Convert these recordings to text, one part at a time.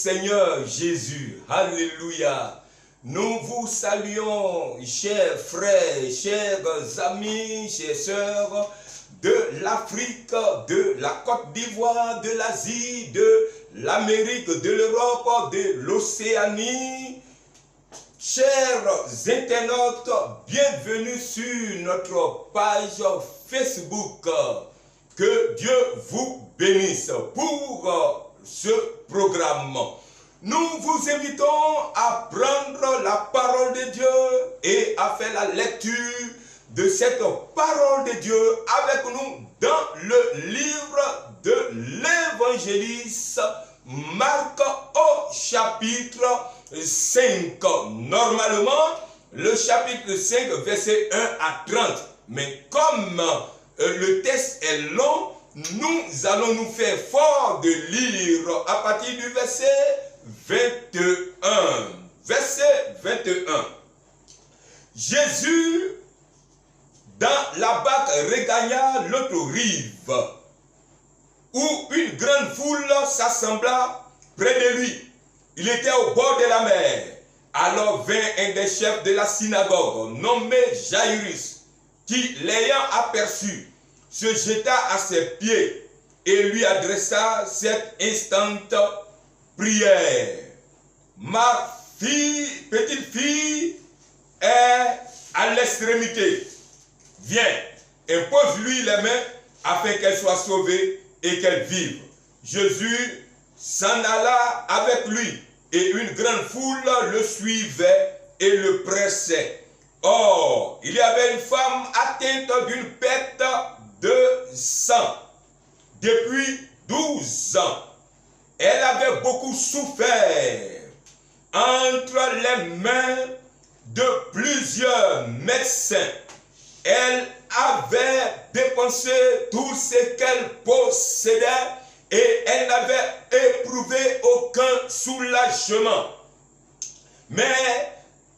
Seigneur Jésus. Alléluia. Nous vous saluons, chers frères, chers amis, chères sœurs de l'Afrique, de la Côte d'Ivoire, de l'Asie, de l'Amérique, de l'Europe, de l'Océanie. Chers internautes, bienvenue sur notre page Facebook. Que Dieu vous bénisse pour ce programme. Nous vous invitons à prendre la parole de Dieu et à faire la lecture de cette parole de Dieu avec nous dans le livre de l'évangéliste Marc au chapitre 5. Normalement, le chapitre 5, verset 1 à 30. Mais comme le texte est long, nous allons nous faire fort de lire à partir du verset 21. Verset 21. Jésus, dans la barque, regagna l'autre rive, où une grande foule s'assembla près de lui. Il était au bord de la mer. Alors vint un des chefs de la synagogue, nommé Jairus, qui, l'ayant aperçu, se jeta à ses pieds et lui adressa cette instante prière. Ma fille, petite fille, est à l'extrémité. Viens, impose-lui les mains afin qu'elle soit sauvée et qu'elle vive. Jésus s'en alla avec lui et une grande foule le suivait et le pressait. Or, il y avait une femme atteinte d'une perte de sang depuis 12 ans. Elle avait beaucoup souffert entre les mains de plusieurs médecins. Elle avait dépensé tout ce qu'elle possédait et elle n'avait éprouvé aucun soulagement, mais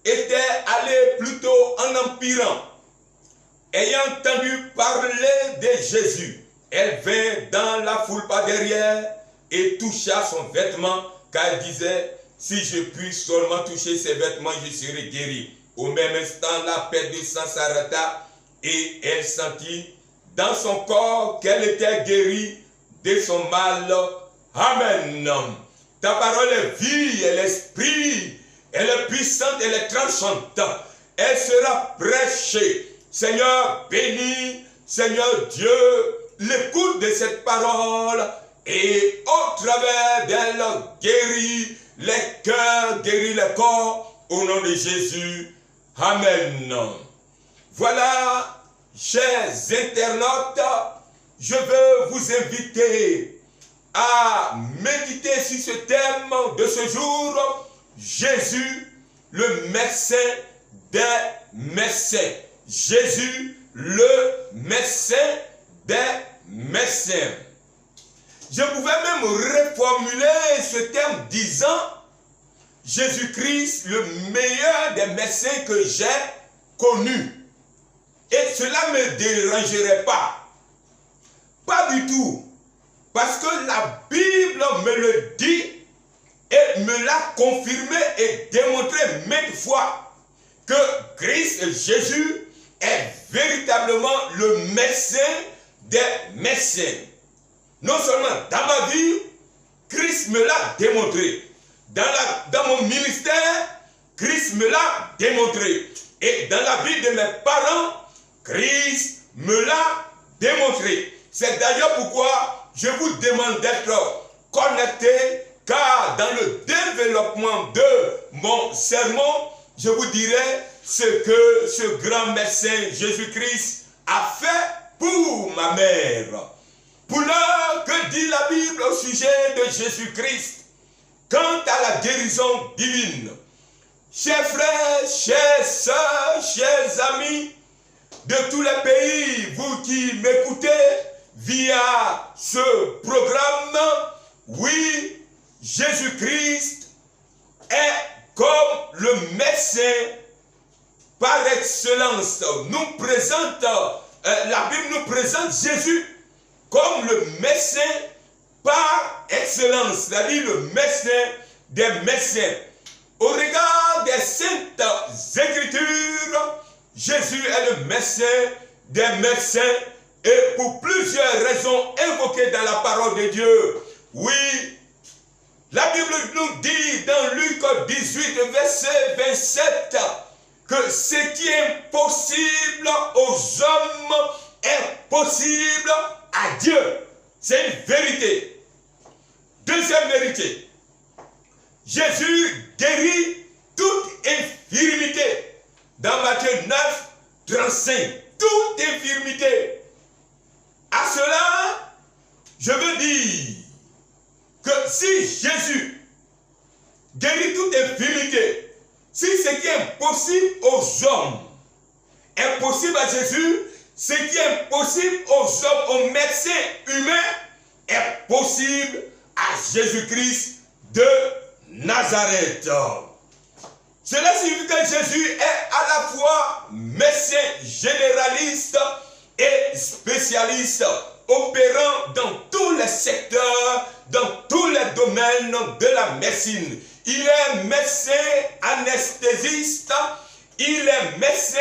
était allée plutôt en empirant. Ayant entendu parler de Jésus, elle vint dans la foule par derrière et toucha son vêtement, car elle disait, si je puis seulement toucher ses vêtements, je serai guéri. Au même instant, la perte de sang s'arrêta et elle sentit dans son corps qu'elle était guérie de son mal. Amen. Ta parole est vie, elle est esprit, elle est puissante, elle est tranchante. Elle sera prêchée. Seigneur, bénis, Seigneur Dieu, l'écoute de cette parole et au travers d'elle, guéris les cœurs, guéris les corps, au nom de Jésus. Amen. Voilà, chers internautes, je veux vous inviter à méditer sur ce thème de ce jour, Jésus, le médecin des médecins. Jésus, le médecin des médecins. Je pouvais même reformuler ce thème disant Jésus-Christ, le meilleur des médecins que j'ai connu. Et cela ne me dérangerait pas. Pas du tout. Parce que la Bible me le dit et me l'a confirmé et démontré maintes fois que Christ Jésus est véritablement le médecin des médecins. Non seulement dans ma vie, Christ me l'a démontré. Dans mon ministère, Christ me l'a démontré. Et dans la vie de mes parents, Christ me l'a démontré. C'est d'ailleurs pourquoi je vous demande d'être connectés, car dans le développement de mon sermon, je vous dirai ce que ce grand médecin Jésus-Christ a fait pour ma mère. Pour l'heure, que dit la Bible au sujet de Jésus-Christ quant à la guérison divine? Chers frères, chères sœurs, chers amis de tous les pays, vous qui m'écoutez via ce programme, oui, Jésus-Christ est comme le médecin par excellence. La Bible nous présente Jésus comme le médecin par excellence, c'est-à-dire le médecin des médecins. Au regard des saintes écritures, Jésus est le médecin des médecins et pour plusieurs raisons évoquées dans la parole de Dieu. Oui, la Bible nous dit dans Luc 18, verset 27, que ce qui est possible aux hommes est possible à Dieu. C'est une vérité. Deuxième vérité. Jésus guérit toute infirmité. Dans Matthieu 9, 35. Toute infirmité. À cela, je veux dire que si Jésus guérit toute infirmité, si ce qui est impossible aux hommes est possible à Jésus, ce qui est impossible aux hommes, aux médecins humains, est possible à Jésus-Christ de Nazareth. Cela signifie que Jésus est à la fois médecin généraliste et spécialiste, opérant dans tous les secteurs, dans tous les domaines de la médecine. Il est médecin anesthésiste, il est médecin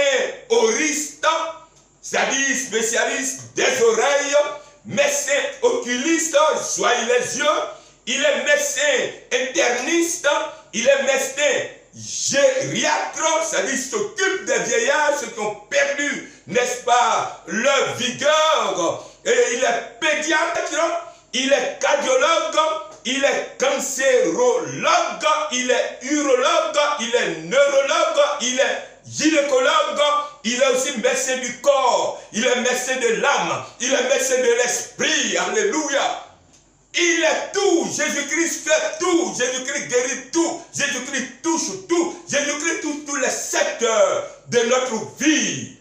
auriste, c'est-à-dire spécialiste des oreilles, médecin oculiste, soigne les yeux, il est médecin interniste, il est médecin gériatre, c'est-à-dire s'occupe des vieillards, ceux qui ont perdu, n'est-ce pas, leur vigueur, et il est pédiatre, il est cardiologue, il est cancérologue, il est urologue, il est neurologue, il est gynécologue, il est aussi médecin du corps, il est médecin de l'âme, il est médecin de l'esprit, alléluia. Il est tout, Jésus-Christ fait tout, Jésus-Christ guérit tout, Jésus-Christ touche tout, Jésus-Christ touche tous les secteurs de notre vie.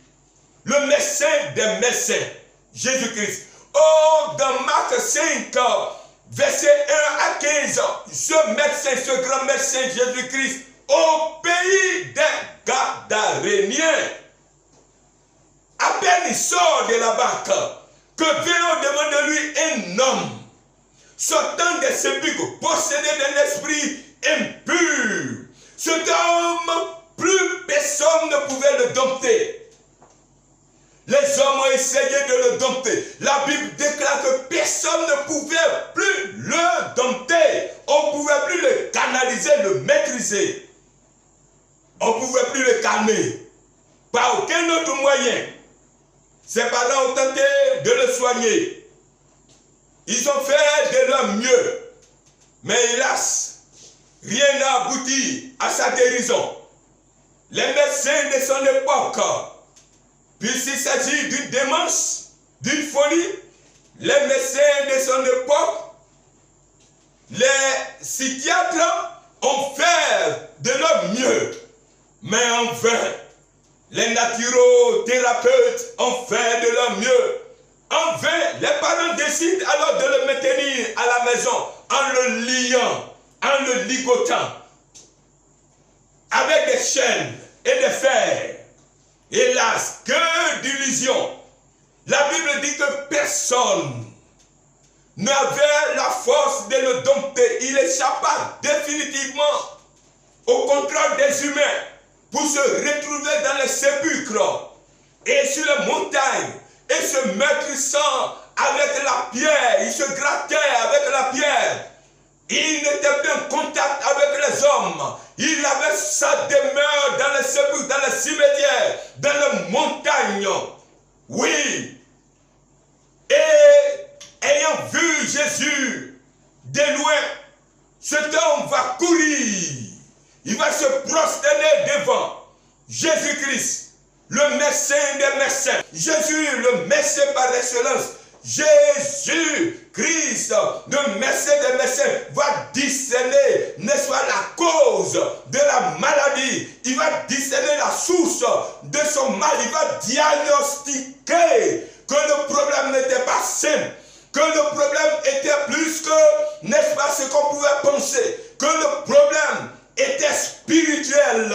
Le médecin des médecins, Jésus-Christ. Oh, dans Marc 5, verset 1 à 15, ce médecin, ce grand médecin Jésus-Christ, au pays des Gadaréniens, à peine il sort de la barque, que vient au-devant de lui un homme, sortant des sépulcres, possédé d'un esprit impur. Cet homme, plus personne ne pouvait le dompter. Les hommes ont essayé de le dompter. La Bible déclare que personne ne pouvait plus le dompter. On ne pouvait plus le canaliser, le maîtriser. On ne pouvait plus le calmer. Par aucun autre moyen. Ses parents ont tenté de le soigner. Ils ont fait de leur mieux. Mais hélas, rien n'a abouti à sa guérison. Les médecins de son époque, puisqu'il s'agit d'une démence, d'une folie, les médecins de son époque, les psychiatres ont fait de leur mieux, mais en vain. Les naturothérapeutes ont fait de leur mieux. En vain, les parents décident alors de le maintenir à la maison en le liant, en le ligotant, avec des chaînes et des fers. Hélas, que d'illusions. La Bible dit que personne n'avait la force de le dompter. Il échappa définitivement au contrôle des humains pour se retrouver dans les sépulcres et sur les montagnes et se maîtrisant avec la pierre. Il se grattait avec la pierre. Il n'était plus en contact avec les hommes. Il avait sa demeure dans les sépulcres, dans les cimetières, dans les montagnes. Oui. Et ayant vu Jésus de loin, cet homme va courir. Il va se prosterner devant Jésus-Christ, le médecin des médecins. Jésus, le médecin par excellence. Jésus-Christ, le médecin des médecins, va discerner, n'est-ce pas, la cause de la maladie. Il va discerner la source de son mal. Il va diagnostiquer que le problème n'était pas simple, que le problème était plus que, n'est-ce pas, ce qu'on pouvait penser, que le problème était spirituel,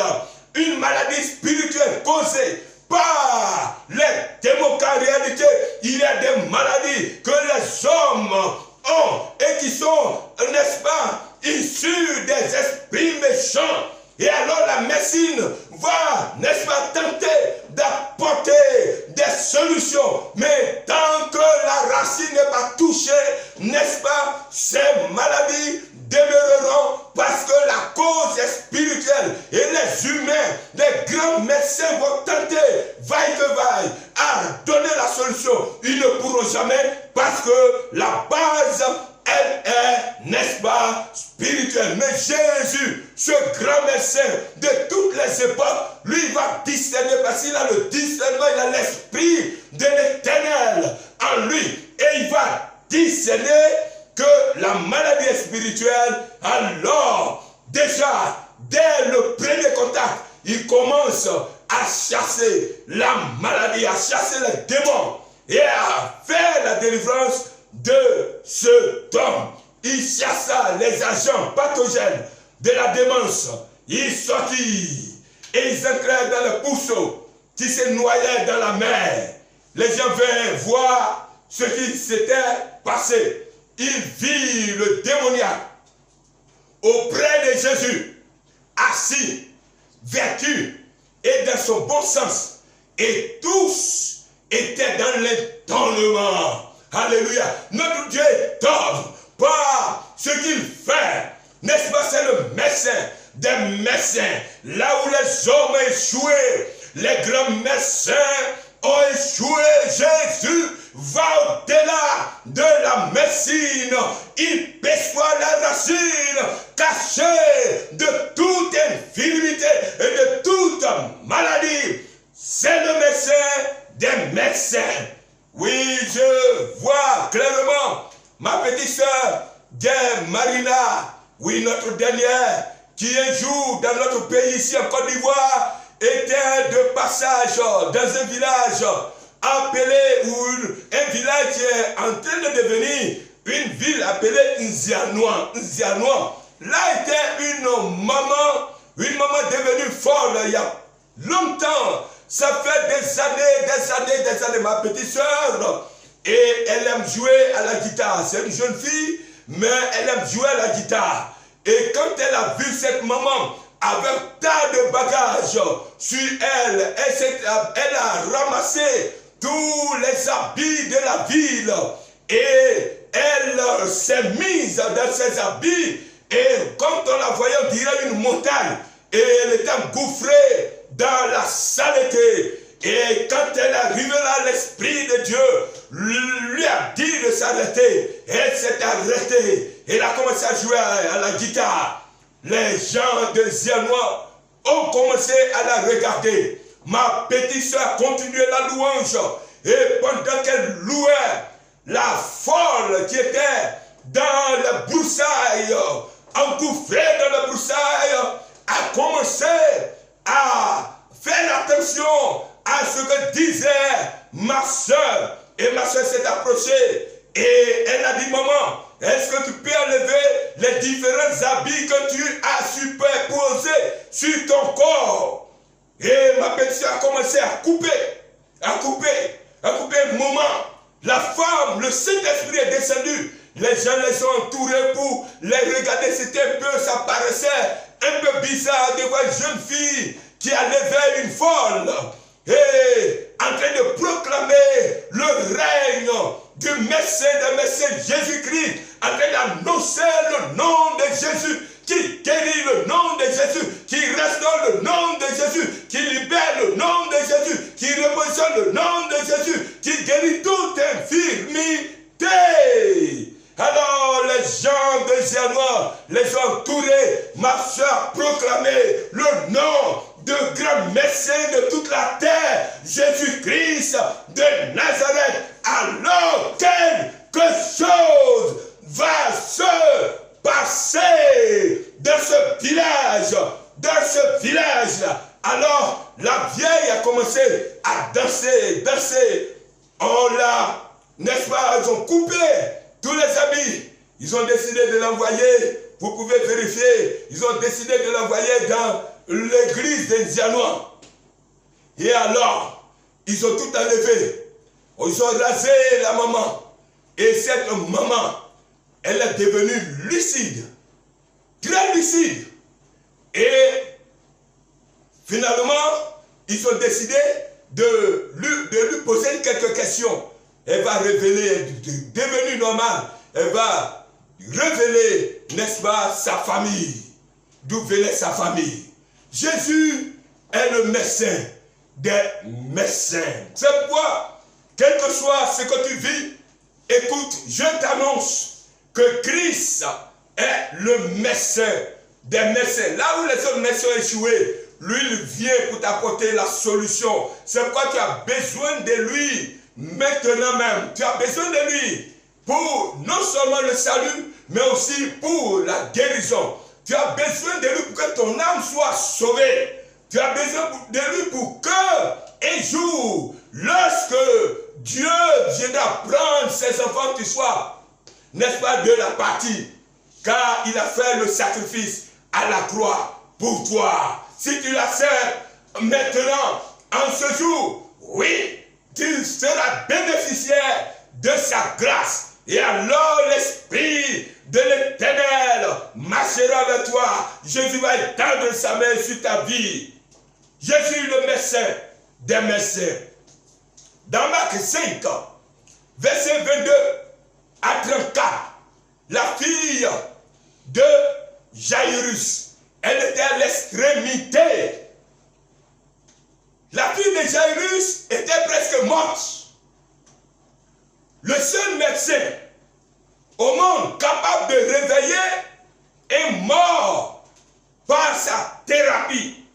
une maladie spirituelle causée par les démons. En réalité, il y a des maladies que les hommes ont et qui sont, n'est-ce pas, issues des esprits gens. Et alors la médecine va, n'est-ce pas, tenter d'apporter des solutions. Mais tant que la racine n'est pas touchée, n'est-ce pas, ces maladies demeureront parce que la cause est spirituelle. Et les humains, les grands médecins vont tenter, vaille que vaille, à donner la solution. Ils ne pourront jamais parce que la base, elle est, n'est-ce pas, spirituelle. Mais Jésus, ce grand médecin de toutes les époques, lui va discerner parce qu'il a le discernement, il a l'esprit de l'Éternel en lui. Et il va discerner que la maladie est spirituelle. Alors, déjà, dès le premier contact, il commence à chasser la maladie, à chasser les démons et à faire la délivrance de cet homme. Il chassa les agents pathogènes de la démence. Il sortit et ils entrèrent dans le pousseau qui se noyait dans la mer. Les gens vinrent voir ce qui s'était passé. Ils virent le démoniaque auprès de Jésus, assis, vêtu et dans son bon sens. Et tous étaient dans l'étonnement. Alléluia. Notre Dieu étonne par ce qu'il fait. N'est-ce pas, c'est le médecin des médecins. Là où les hommes ont échoué, les grands médecins ont échoué. Jésus va au-delà de la médecine. Il perçoit la racine cachée de toute infirmité et de toute maladie. C'est le médecin des médecins. Oui, je vois clairement ma petite sœur, Marina, oui, notre dernière, qui un jour dans notre pays ici en Côte d'Ivoire était de passage dans un village appelé, ou un village qui est en train de devenir une ville appelée Nzianois. Là était une maman devenue folle il y a longtemps. Ça fait des années, ma petite soeur. Et elle aime jouer à la guitare. C'est une jeune fille, mais elle aime jouer à la guitare. Et quand elle a vu cette maman avec tas de bagages sur elle, elle a ramassé tous les habits de la ville. Et elle s'est mise dans ses habits. Et quand on la voyait, on dirait une montagne. Et elle était engouffrée dans la saleté. Et quand elle est arrivée là, l'Esprit de Dieu lui a dit de s'arrêter. Elle s'est arrêtée. Elle a commencé à jouer à la guitare. Les gens de Zianois ont commencé à la regarder. Ma petite soeur continuait la louange. Et pendant qu'elle louait, la folle qui était dans le broussailles, engouffrée dans le broussailles, a commencé à faire attention à ce que disait ma soeur. Et ma soeur s'est approchée et elle a dit: maman, est-ce que tu peux enlever les différents habits que tu as superposés sur ton corps? Et ma petite soeur a commencé à couper. Maman, la femme, le Saint-Esprit est descendu. Les gens les ont entourés pour les regarder. C'était un peu, ça paraissait un peu bizarre de voir une jeune fille qui a levé une folle et en train de proclamer le règne du médecin des médecins, Jésus-Christ, en train d'annoncer le nom de Jésus, qui guérit, le nom de Jésus, qui restaure, le nom de Jésus, qui libère, le nom de Jésus, qui repositionne, le nom de Jésus, qui guérit toute infirmité. Alors les gens de Zianois les ont entourés. Ma soeur proclamait le nom de grand médecin de toute la terre, Jésus-Christ de Nazareth. Alors quelque chose va se passer dans ce village, Alors la vieille a commencé à danser. On l'a, n'est-ce pas, ils ont coupé tous les habits. Ils ont décidé de l'envoyer, vous pouvez vérifier, ils ont décidé de l'envoyer dans l'église des Zianois. Et alors, ils ont tout enlevé. Ils ont rasé la maman. Et cette maman, elle est devenue lucide. Très lucide. Et Finalement, ils ont décidé de lui poser quelques questions. Elle va révéler, devenue normale, elle va révéler, n'est-ce pas, sa famille. D'où venait sa famille. Jésus est le médecin des médecins. C'est pourquoi, quel que soit ce que tu vis, écoute, je t'annonce que Christ est le médecin des médecins. Là où les autres médecins ont échoué, lui, il vient pour t'apporter la solution. C'est pourquoi tu as besoin de lui maintenant même. Tu as besoin de lui pour non seulement le salut, mais aussi pour la guérison. Tu as besoin de lui pour que ton âme soit sauvée. Tu as besoin de lui pour que, un jour, lorsque Dieu viendra prendre ses enfants, tu sois, n'est-ce pas, de la partie. Car il a fait le sacrifice à la croix pour toi. Si tu l'acceptes maintenant, en ce jour, oui, tu seras bénéficiaire de sa grâce. Et alors l'Esprit de l'Éternel marchera avec toi. Jésus va étendre sa main sur ta vie. Jésus le médecin des médecins. Dans Marc 5, verset 22 à 34, la fille de Jairus, elle était à l'extrémité. La fille de Jairus était presque morte. Le seul médecin au monde capable de réveiller est mort par sa thérapie.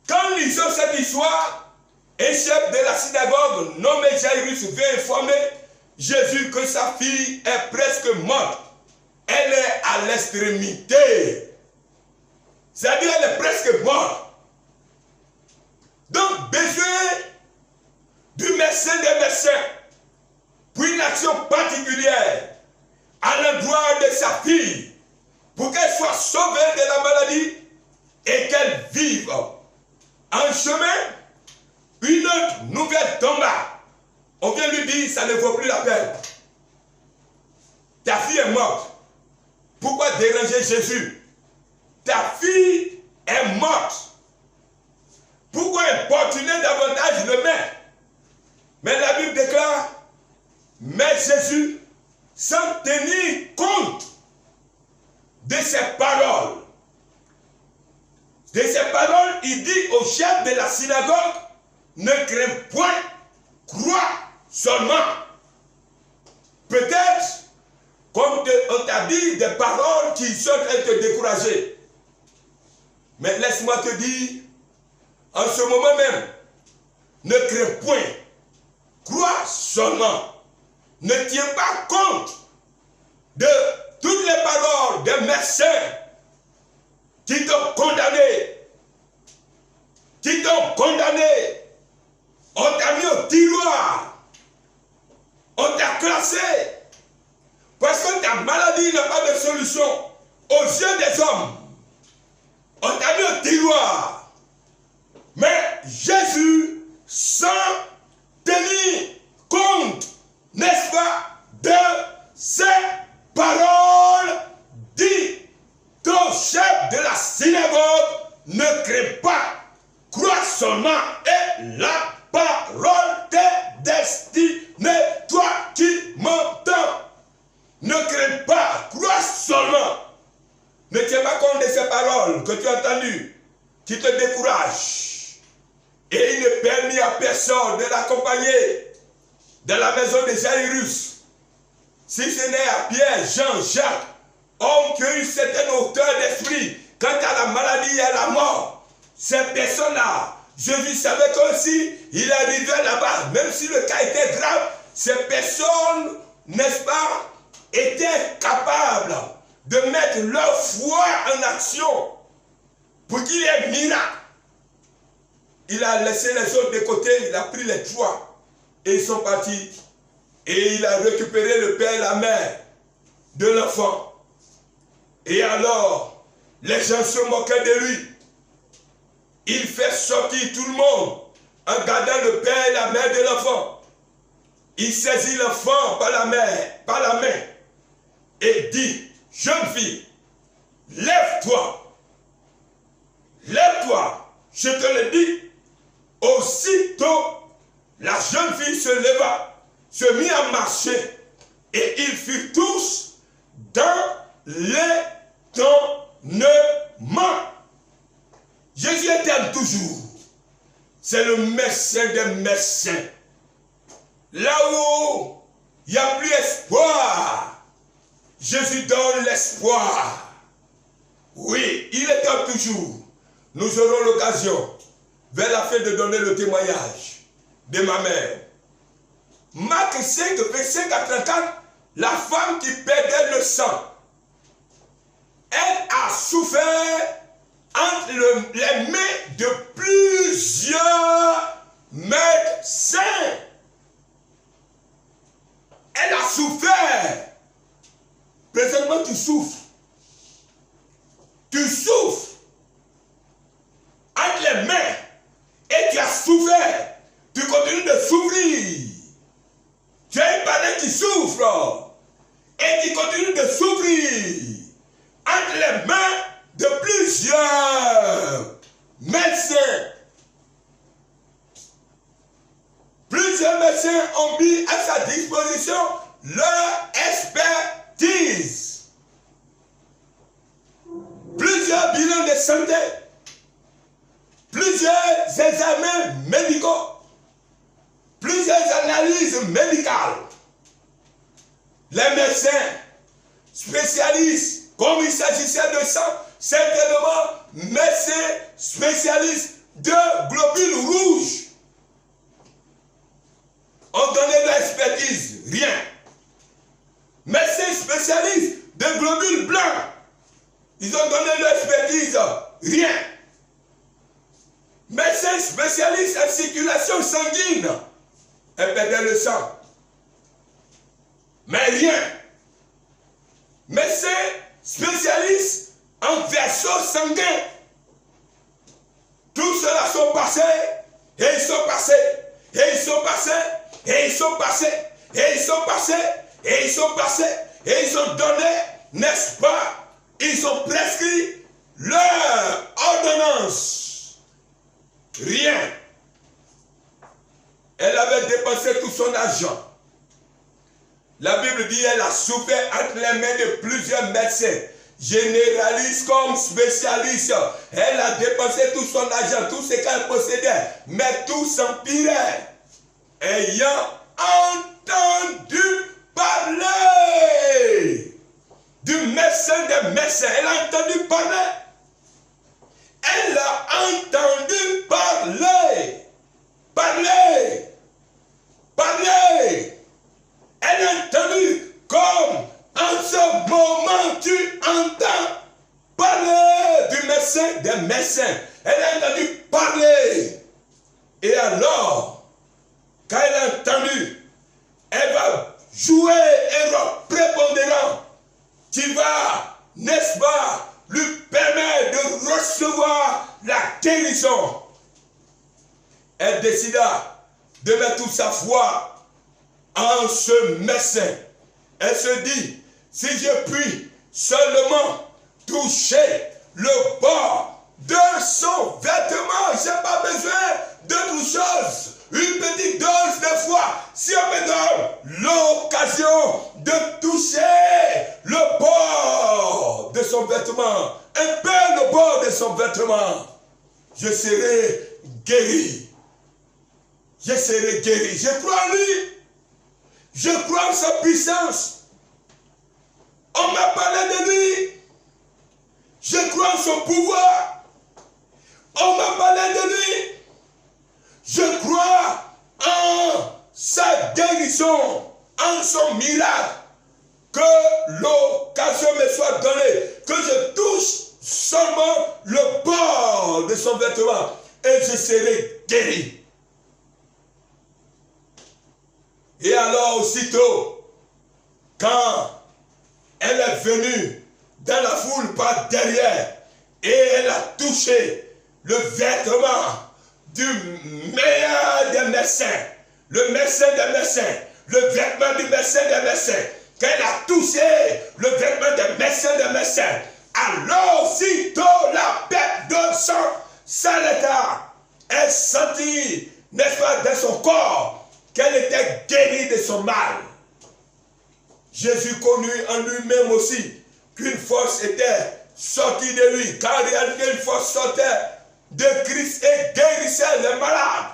Quand lisons cette histoire, un chef de la synagogue nommé Jairus vient informer Jésus que sa fille est presque morte. Elle est à l'extrémité. C'est-à-dire elle est presque morte. Donc, besoin du médecin des médecins pour une action particulière à l'endroit de sa fille pour qu'elle soit sauvée de la maladie et qu'elle vive. En chemin, une autre nouvelle tomba. On vient lui dire, ça ne vaut plus la peine. Ta fille est morte. Pourquoi déranger Jésus? Ta fille est morte. Pourquoi importuner davantage le maître? Mais la Bible déclare, mais Jésus, sans tenir compte de ses paroles, il dit au chef de la synagogue, ne crains point, crois seulement. Peut-être, comme on t'a dit des paroles qui sont en train de te décourager. Mais laisse-moi te dire, en ce moment même, ne crains point, crois seulement. Ne tiens pas compte de toutes les paroles des médecins qui t'ont condamné. On t'a mis au tiroir. On t'a classé. Parce que ta maladie n'a pas de solution aux yeux des hommes. On t'a mis au tiroir. Mais Jésus, sans tenir compte, n'est-ce pas, de ces paroles, dit au chef de la synagogue, ne crains pas, crois seulement et la parole t'est destinée, toi qui m'entends. Ne crains pas, crois seulement. Ne tiens pas compte de ces paroles que tu as entendues, qui te découragent. Et il ne permet à personne de l'accompagner dans la maison de Jairus. Si ce n'est à Pierre, Jean, Jacques, hommes qui ont une certaine hauteur d'esprit quant à la maladie et à la mort, ces personnes-là, Jésus savait qu'aussi il arrivait là-bas, même si le cas était grave, ces personnes, n'est-ce pas, étaient capables de mettre leur foi en action pour qu'il y ait un miracle. Il a laissé les autres de côté, il a pris les trois et ils sont partis. Et il a récupéré le père et la mère de l'enfant. Et alors, les gens se moquaient de lui. Il fait sortir tout le monde en gardant le père et la mère de l'enfant. Il saisit l'enfant par la main et dit, jeune fille, lève-toi. lève-toi, je te le dis. Aussitôt, la jeune fille se leva, se mit à marcher, et ils furent tous dans l'étonnement. Jésus était toujours. C'est le médecin des médecins. Là où il n'y a plus espoir, Jésus donne l'espoir. Oui, il est toujours. Nous aurons l'occasion, vers la fin, de donner le témoignage de ma mère. Marc 5, verset 34, la femme qui perdait le sang, elle a souffert entre les mains de plusieurs médecins. Elle a souffert. Présentement, tu souffres. Tu souffres entre les mains et tu as souffert. Tu continues de souffrir. Tu as un parent qui souffre et qui continue de souffrir entre les mains de plusieurs médecins. Plusieurs médecins ont mis à sa disposition leur expertise. Plusieurs bilans de santé, plusieurs examens médicaux, plusieurs analyses médicales. Les médecins spécialistes, comme il s'agissait de sang, certainement médecins spécialistes de globules rouges, ont donné leur expertise, rien. Médecins spécialistes de globules blancs, ils ont donné leur expertise, rien. Médecins spécialistes en circulation sanguine, ils perdaient le sang, mais rien. Médecins spécialistes en vaisseaux sanguins, tout cela sont passés, et ils sont passés, et ils sont passés, et ils sont passés, et ils sont passés, et ils sont passés, et ils ont donné, n'est-ce pas, ils ont prescrit leur ordonnance. Rien. Elle avait dépensé tout son argent. La Bible dit qu'elle a souffert entre les mains de plusieurs médecins, généralistes comme spécialistes. Elle a dépensé tout son argent, tout ce qu'elle possédait, mais tout s'empirait. Ayant entendu parler du médecin des médecins, elle a entendu parler. Elle a entendu parler. Parler. Parler. Elle a entendu comme en ce moment tu entends parler du médecin des médecins. Elle a entendu parler. Et alors, quand elle a entendu, elle va jouer un rôle prépondérant. Tu vas, n'est-ce pas, lui permettre de recevoir la guérison. Elle décida de mettre toute sa foi en ce médecin. Elle se dit, si je puis seulement toucher le bord de son vêtement, je n'ai pas besoin d'autre chose. Une petite dose de foi, si on me donne l'occasion de toucher le bord de son vêtement, un peu le bord de son vêtement, je serai guéri. Je serai guéri. Je crois en lui. Je crois en sa puissance. On m'a parlé de lui. Je crois en son pouvoir. On m'a parlé de lui. Je crois en sa guérison, en son miracle. Que l'occasion me soit donnée, que je touche seulement le bord de son vêtement et je serai guéri. Et alors aussitôt, quand elle est venue dans la foule par derrière et elle a touché le vêtement du meilleur des médecins, le médecin des médecins, le vêtement du médecin des médecins, qu'elle a touché le vêtement des médecins, Alors, aussitôt la perte de sang s'arrêta. Elle sentit, n'est-ce pas, dans son corps, qu'elle était guérie de son mal. Jésus connut en lui-même aussi qu'une force était sortie de lui, car en réalité une force sortait de Christ et guérissait les malades.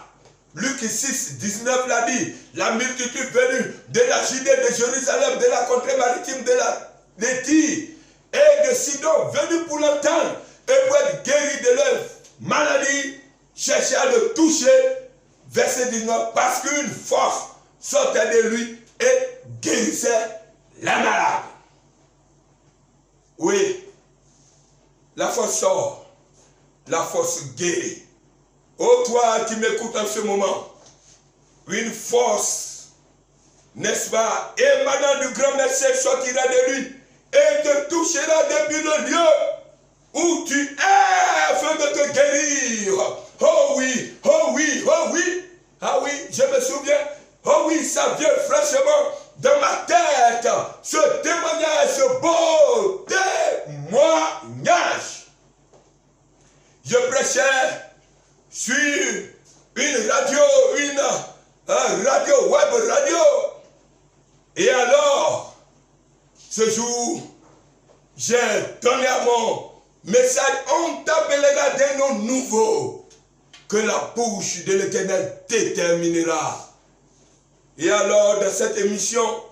Luc 6, 19 l'a dit, la multitude venue de la Judée, de Jérusalem, de la contrée maritime, de Tyr et de Sidon, venus pour l'entendre et pour être guéris de leur maladie, cherchaient à le toucher. Verset 19, parce qu'une force sortait de lui et guérissait les malades. Oui, la force sort, la force guérit. Oh toi qui m'écoutes en ce moment, une force, n'est-ce pas, émanant du grand merci sortira de lui et te touchera depuis le lieu où tu es afin de te guérir. Oh oui, oh oui, oh oui. Ah oui, je me souviens. Oh oui, ça vient fraîchement dans ma tête. Ce témoignage, ce beau témoignage. Je prêchais sur une radio, web radio. Et alors, ce jour, j'ai donné à mon message, on t'appellera des noms nouveaux que la bouche de l'Éternel déterminera. Et alors, dans cette émission,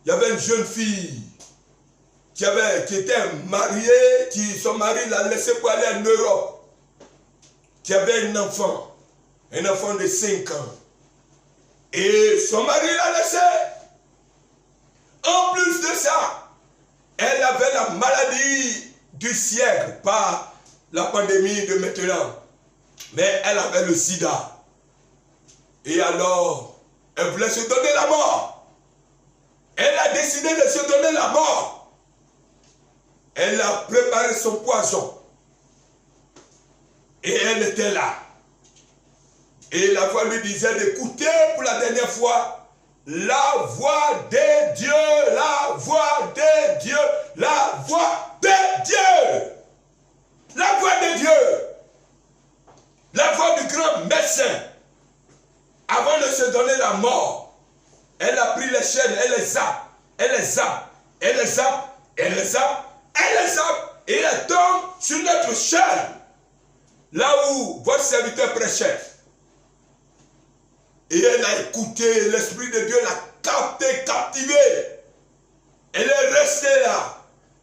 il y avait une jeune fille qui était mariée, son mari l'a laissée pour aller en Europe, qui avait un enfant de 5 ans. Et son mari l'a laissée. En plus de ça, elle avait la maladie du siècle, pas la pandémie de maintenant. Mais elle avait le sida. Et alors, elle voulait se donner la mort. Elle a décidé de se donner la mort. Elle a préparé son poison. Et elle était là. Et la voix lui disait d'écouter pour la dernière fois la voix de Dieu, la voix de Dieu, la voix de Dieu. La voix de Dieu. La voix du grand médecin. Avant de se donner la mort, elle a pris les chaînes, elle les zappe, elle les zappe, elle les zappe, elle les zappe, elle les zappe, et elle tombe sur notre chaîne. Là où votre serviteur prêchait. Et elle a écouté, l'Esprit de Dieu l'a capté, captivé. Elle est restée là.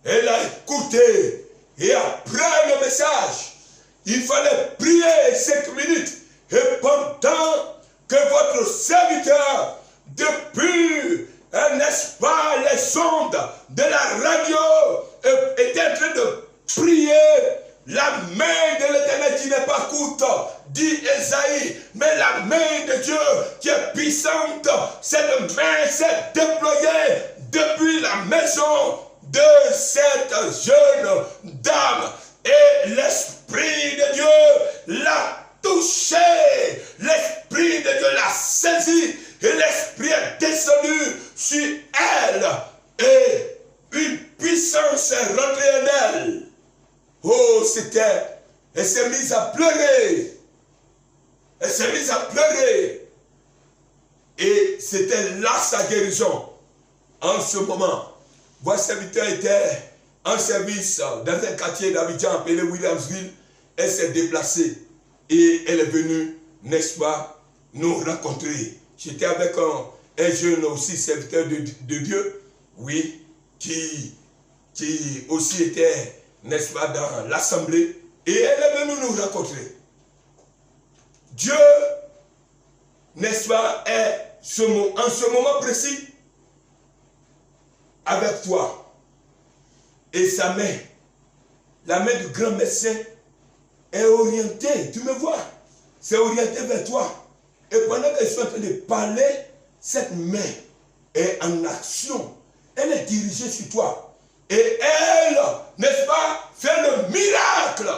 Elle a écouté. Et après le message, il fallait prier 5 minutes. Et pendant que votre serviteur, depuis, n'est-ce pas, les ondes de la radio, était en train de prier, la main de l'Éternel qui n'est pas courte, dit Esaïe, mais la main de Dieu qui est puissante, cette main s'est déployée depuis la maison de cette jeune dame. Et l'Esprit de Dieu l'a touché, l'Esprit de Dieu l'a saisi, et l'Esprit est descendu sur elle, et une puissance est rentrée en elle. Oh, elle s'est mise à pleurer. Elle s'est mise à pleurer. Et c'était là sa guérison. En ce moment, votre serviteur était en service dans un quartier d'Abidjan appelé Williamsville. Elle s'est déplacée et elle est venue, n'est-ce pas, nous rencontrer. J'étais avec un jeune aussi serviteur de Dieu, oui, qui aussi était, n'est-ce pas, dans l'assemblée, et elle est venue nous rencontrer. Dieu, n'est-ce pas, est en ce moment précis avec toi. Et sa main, la main du grand médecin, est orientée, tu me vois, c'est orienté vers toi. Et pendant qu'elle est en train de parler, cette main est en action. Elle est dirigée sur toi. Et elle, n'est-ce pas, fait le miracle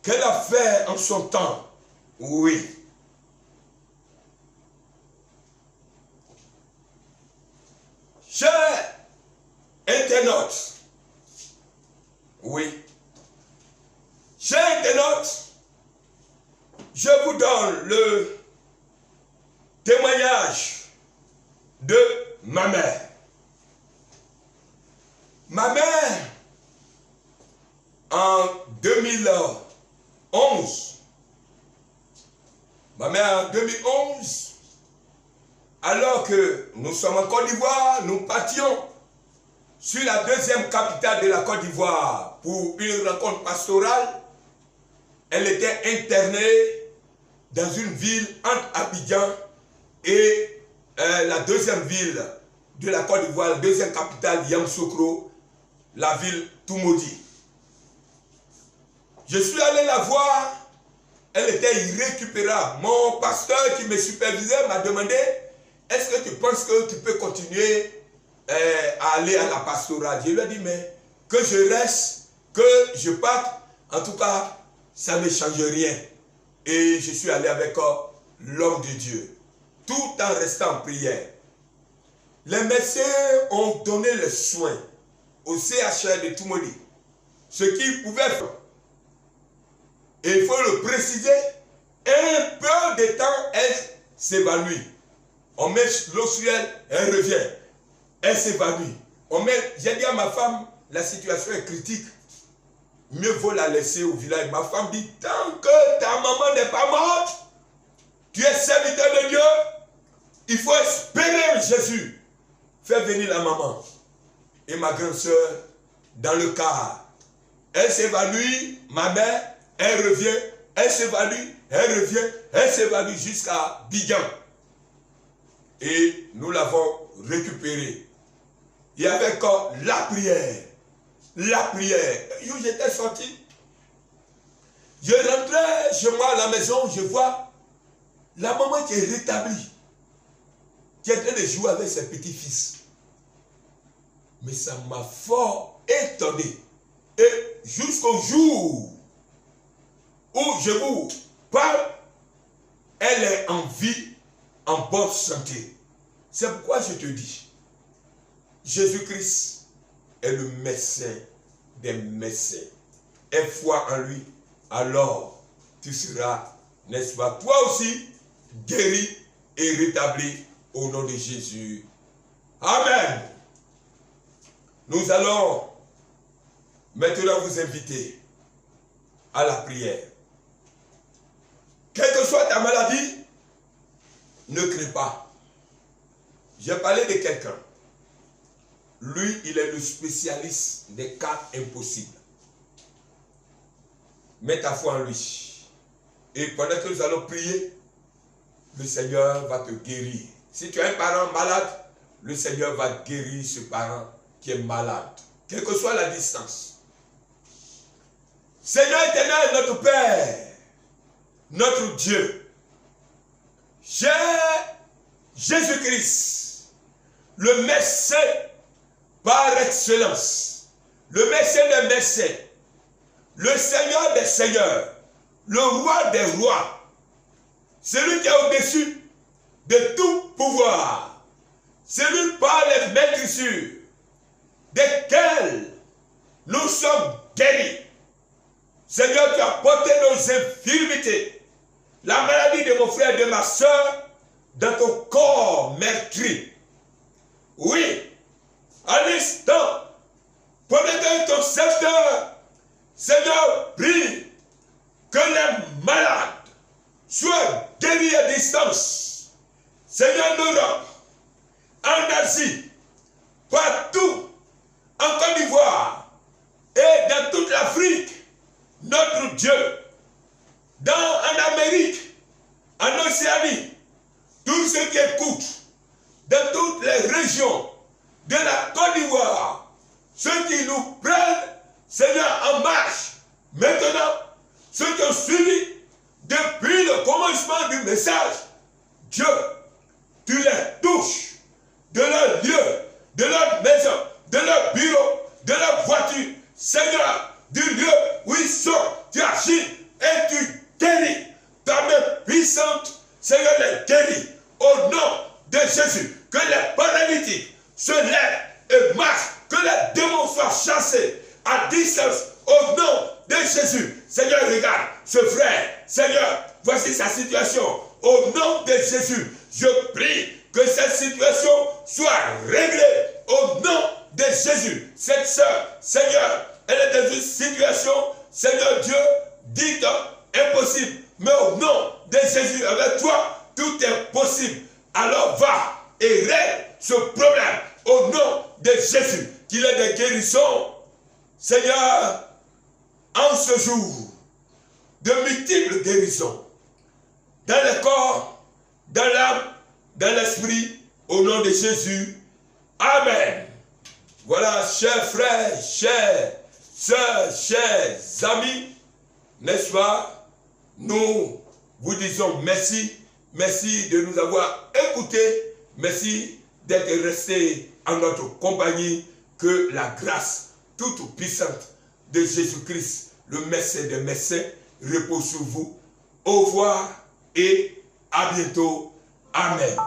qu'elle a fait en son temps. Oui. Chers internautes, Oui. Chers internautes, je vous donne le témoignage de ma mère. Ma mère, en 2011, alors que nous sommes en Côte d'Ivoire, nous partions sur la deuxième capitale de la Côte d'Ivoire pour une rencontre pastorale. Elle était internée dans une ville entre Abidjan et la deuxième ville de la Côte d'Ivoire, la deuxième capitale, Yamoussoukro, la ville Toumoudi. Je suis allé la voir, elle était irrécupérable. Mon pasteur qui me supervisait m'a demandé, est-ce que tu penses que tu peux continuer à aller à la pastorale? Je lui ai dit, mais que je reste, que je parte, en tout cas, ça ne change rien. Et je suis allé avec l'homme de Dieu, tout en restant en prière. Les médecins ont donné le soin au CHR de Toumoudi, ce qu'ils pouvaient faire. Et il faut le préciser, un peu de temps, elle s'évanouit. On met l'eau sur elle, elle revient. Elle s'évanouit. J'ai dit à ma femme, la situation est critique. Mieux vaut la laisser au village. Ma femme dit, tant que ta maman n'est pas morte, tu es serviteur de Dieu, il faut espérer en Jésus. Fais venir la maman. Et ma grande soeur, dans le car, elle s'évanouit, ma mère, elle revient, elle s'évanouit, elle revient, elle s'évanouit jusqu'à Bidjan. Et nous l'avons récupérée. Il y avait encore la prière. La prière. J'étais sorti. Je rentrais chez moi à la maison, je vois la maman qui est rétablie, qui est en train de jouer avec ses petits-fils. Mais ça m'a fort étonné. Et jusqu'au jour où je vous parle, elle est en vie, en bonne santé. C'est pourquoi je te dis, Jésus-Christ est le médecin des médecins. Aie foi en lui, alors tu seras, n'est-ce pas, toi aussi, guéri et rétabli au nom de Jésus. Amen. Nous allons maintenant vous inviter à la prière. Quelle que soit ta maladie, ne crains pas. J'ai parlé de quelqu'un. Lui, il est le spécialiste des cas impossibles. Mets ta foi en lui. Et pendant que nous allons prier, le Seigneur va te guérir. Si tu as un parent malade, le Seigneur va guérir ce parent qui est malade. Quelle que soit la distance. Seigneur éternel, notre Père, notre Dieu, j'ai Jésus-Christ, le médecin par excellence, le médecin des médecins, le Seigneur des seigneurs, le roi des rois, celui qui est au-dessus de tout pouvoir, celui par les maîtrisures, desquels nous sommes guéris. Seigneur, tu as porté nos infirmités, la maladie de mon frère et de ma soeur, dans ton corps meurtri. Oui, à l'instant, pendant que ton serviteur, Seigneur, prie que les malades soient guéris à distance. Seigneur, l'Europe, en Asie, partout, en Côte d'Ivoire et dans toute l'Afrique, notre Dieu, en Amérique, en Océanie, tous ceux qui écoutent, dans toutes les régions de la Côte d'Ivoire, ceux qui nous prennent, Seigneur, en marche, maintenant, ceux qui ont suivi depuis le commencement du message, Dieu, tu les touches de leur lieu, de leur maison, de leur bureau, de leur voiture, Seigneur, du lieu où ils sont, tu agis et tu guéris regarde ce frère, Seigneur, voici sa situation. Au nom de Jésus, je prie que cette situation soit réglée. Au nom de Jésus, cette sœur, Seigneur, elle est dans une situation, Seigneur Dieu, dite impossible. Mais au nom de Jésus, avec toi, tout est possible. Alors va et règle ce problème. Au nom de Jésus, qu'il ait des guérisons, Seigneur, en ce jour, de multiples guérisons, dans le corps, dans l'âme, dans l'esprit, au nom de Jésus. Amen. Voilà, chers frères, chers sœurs, chers amis, n'est-ce pas? Nous vous disons merci. Merci de nous avoir écoutés. Merci d'être restés en notre compagnie. Que la grâce toute puissante de Jésus-Christ, le médecin des médecins, repose sur vous. Au revoir et à bientôt. Amen.